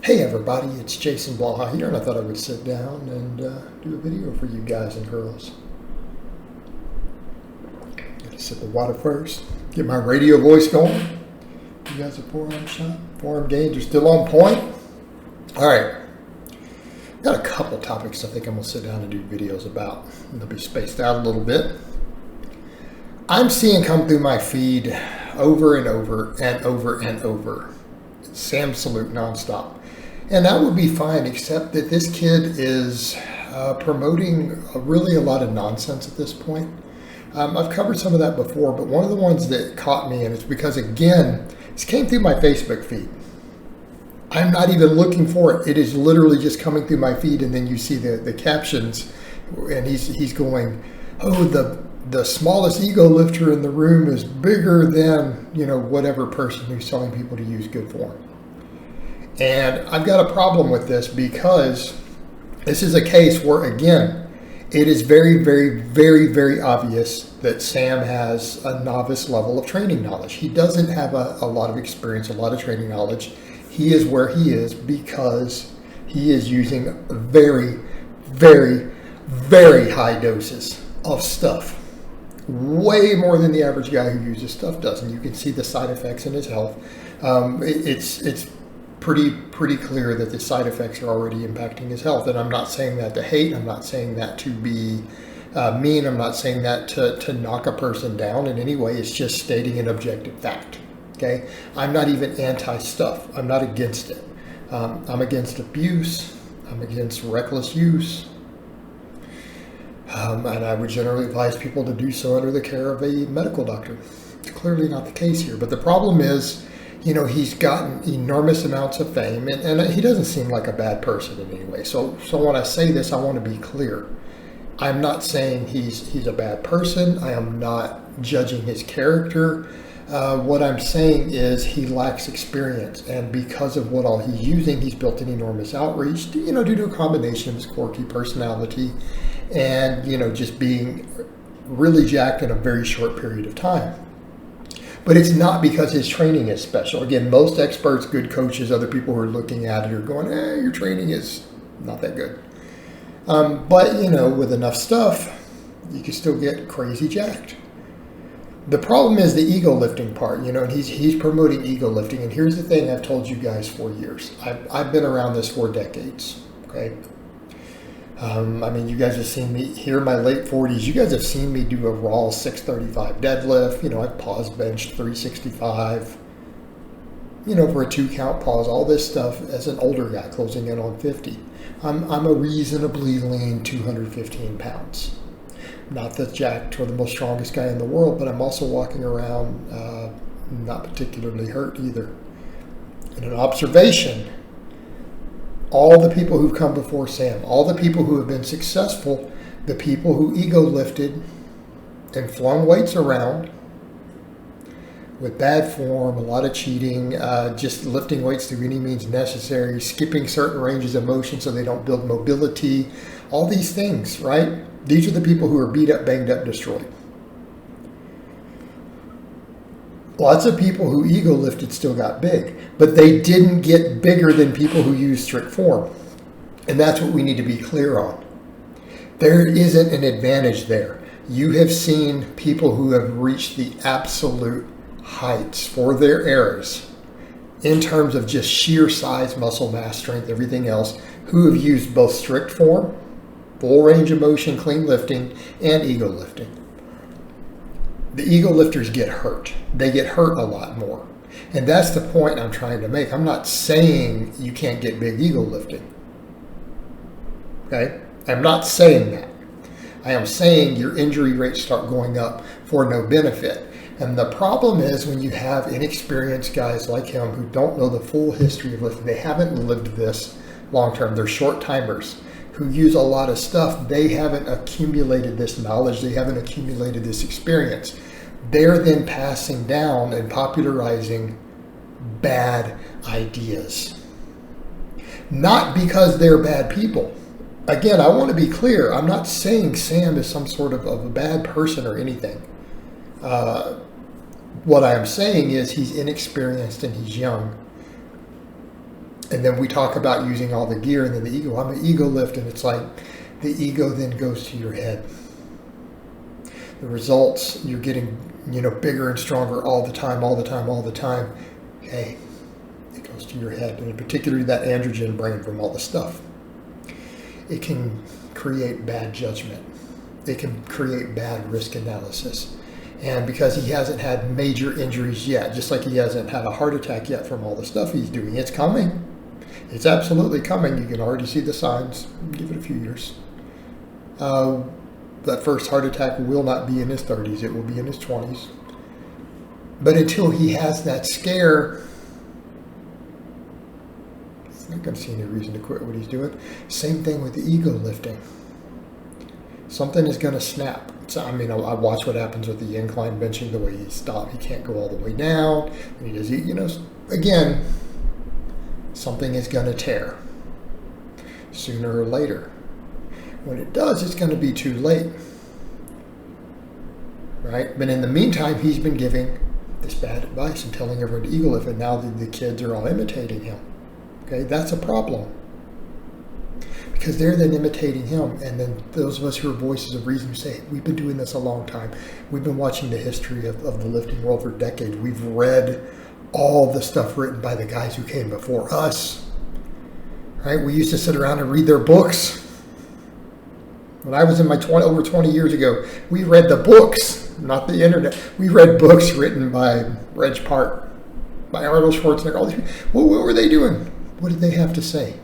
Hey everybody, it's Jason Blaha here, and I thought I would sit down and do a video for you guys and girls. Gotta sip of water first, get my radio voice going. You guys are forearm shot, forearm gains are still on point. All right, got a couple topics I think I'm gonna sit down and do videos about. They'll be spaced out a little bit. I'm seeing come through my feed over and over and over and over. Sam Salute nonstop. And that would be fine, except that this kid is promoting really a lot of nonsense at this point. I've covered some of that before, but one of the ones that caught me, and it's because, again, this came through my Facebook feed. I'm not even looking for it. It is literally just coming through my feed, and then you see the captions, and he's going, oh, the smallest ego lifter in the room is bigger than, whatever person who's telling people to use good form. And I've got a problem with this because this is a case where, again, it is very, very, very, very obvious that Sam has a novice level of training knowledge. He doesn't have a lot of experience, a lot of training knowledge. He is where he is because he is using very, very, very high doses of stuff. Way more than the average guy who uses stuff does. And you can see the side effects in his health. It's pretty clear that the side effects are already impacting his health. And I'm not saying that to hate. I'm not saying that to be mean. I'm not saying that to knock a person down in any way. It's just stating an objective fact. Okay? I'm not even anti-stuff. I'm not against it. I'm against abuse. I'm against reckless use. And I would generally advise people to do so under the care of a medical doctor. It's clearly not the case here. But the problem is, he's gotten enormous amounts of fame, and he doesn't seem like a bad person in any way. So when I say this, I want to be clear. I'm not saying he's a bad person. I am not judging his character. What I'm saying is he lacks experience, and because of what all he's using, he's built an enormous outreach, due to a combination of his quirky personality and, just being really jacked in a very short period of time. But it's not because his training is special. Again, most experts, good coaches, other people who are looking at it are going, your training is not that good. But, with enough stuff, you can still get crazy jacked. The problem is the ego lifting part, and he's promoting ego lifting. And here's the thing I've told you guys for years. I've been around this for decades, okay? You guys have seen me here in my late 40s. You guys have seen me do a raw 635 deadlift. I've pause benched 365, for a 2-count pause, all this stuff as an older guy closing in on 50. I'm a reasonably lean 215 pounds. Not the jacked or the most strongest guy in the world, but I'm also walking around not particularly hurt either. And an observation, all the people who've come before Sam, all the people who have been successful, the people who ego lifted and flung weights around with bad form, a lot of cheating, just lifting weights through any means necessary, skipping certain ranges of motion so they don't build mobility, all these things, right? These are the people who are beat up, banged up, destroyed. Lots of people who ego lifted still got big, but they didn't get bigger than people who use strict form. And that's what we need to be clear on. There isn't an advantage there. You have seen people who have reached the absolute heights for their eras in terms of just sheer size, muscle mass, strength, everything else, who have used both strict form, full range of motion, clean lifting, and ego lifting. The ego lifters get hurt. They get hurt a lot more. And that's the point I'm trying to make. I'm not saying you can't get big ego lifting. Okay? I'm not saying that. I am saying your injury rates start going up for no benefit. And the problem is when you have inexperienced guys like him who don't know the full history of lifting, they haven't lived this long term. They're short timers who use a lot of stuff. They haven't accumulated this knowledge. They haven't accumulated this experience. They're then passing down and popularizing bad ideas. Not because they're bad people. Again, I want to be clear. I'm not saying Sam is some sort of a bad person or anything. What I am saying is he's inexperienced and he's young. And then we talk about using all the gear, and then the ego. I'm an ego lift, and it's like the ego then goes to your head. The results, you're getting, bigger and stronger all the time. Okay, it goes to your head, and particularly that androgen brain from all the stuff. It can create bad judgment. It can create bad risk analysis. And because he hasn't had major injuries yet, just like he hasn't had a heart attack yet from all the stuff he's doing, it's coming. It's absolutely coming. You can already see the signs. Give it a few years. That first heart attack will not be in his 30s. It will be in his 20s. But until he has that scare, he's not going to see any reason to quit what he's doing. Same thing with the ego lifting. Something is going to snap. So, I watch what happens with the incline benching, the way he stopped. He can't go all the way down. And he does, again, something is going to tear sooner or later. When it does, it's going to be too late, right? But in the meantime, he's been giving this bad advice and telling everyone to ego lift, and now the kids are all imitating him. Okay, that's a problem. Because they're then imitating him, and then those of us who are voices of reason say, we've been doing this a long time. We've been watching the history of the lifting world for decades. We've read all the stuff written by the guys who came before us. Right? We used to sit around and read their books. When I was in my over 20 years ago, we read the books, not the internet. We read books written by Reg Park, by Arnold Schwarzenegger. All these people. What were they doing? What did they have to say?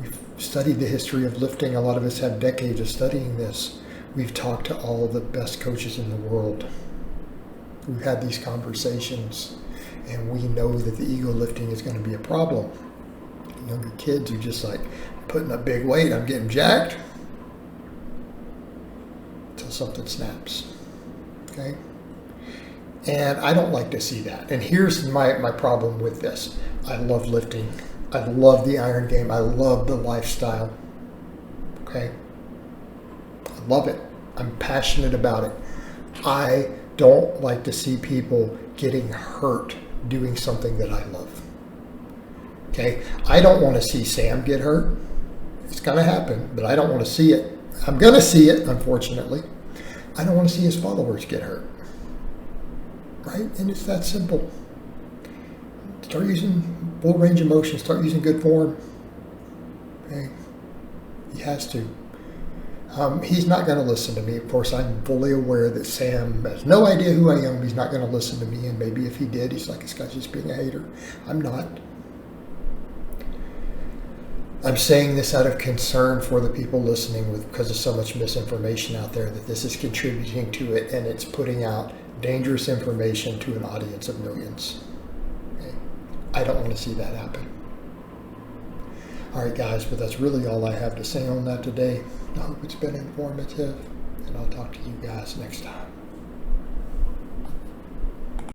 We've studied the history of lifting. A lot of us have decades of studying this. We've talked to all the best coaches in the world. We've had these conversations, and we know that the ego lifting is going to be a problem. Younger kids are just like, putting up big weight, I'm getting jacked, until something snaps. Okay? And I don't like to see that. And here's my problem with this. I love lifting. I love the iron game. I love the lifestyle. Okay? I love it. I'm passionate about it. I don't like to see people getting hurt doing something that I love. Okay? I don't want to see Sam get hurt. It's going to happen, but I don't want to see it. I'm going to see it, unfortunately. I don't want to see his followers get hurt. Right? And it's that simple. Start using full range of motion. Start using good form. Okay? He has to. He's not going to listen to me. Of course, I'm fully aware that Sam has no idea who I am. He's not going to listen to me. And maybe if he did, he's like, this guy's just being a hater. I'm not. I'm saying this out of concern for the people listening because there's so much misinformation out there that this is contributing to it, and it's putting out dangerous information to an audience of millions. Okay? I don't want to see that happen. All right, guys, but that's really all I have to say on that today. I hope it's been informative, and I'll talk to you guys next time.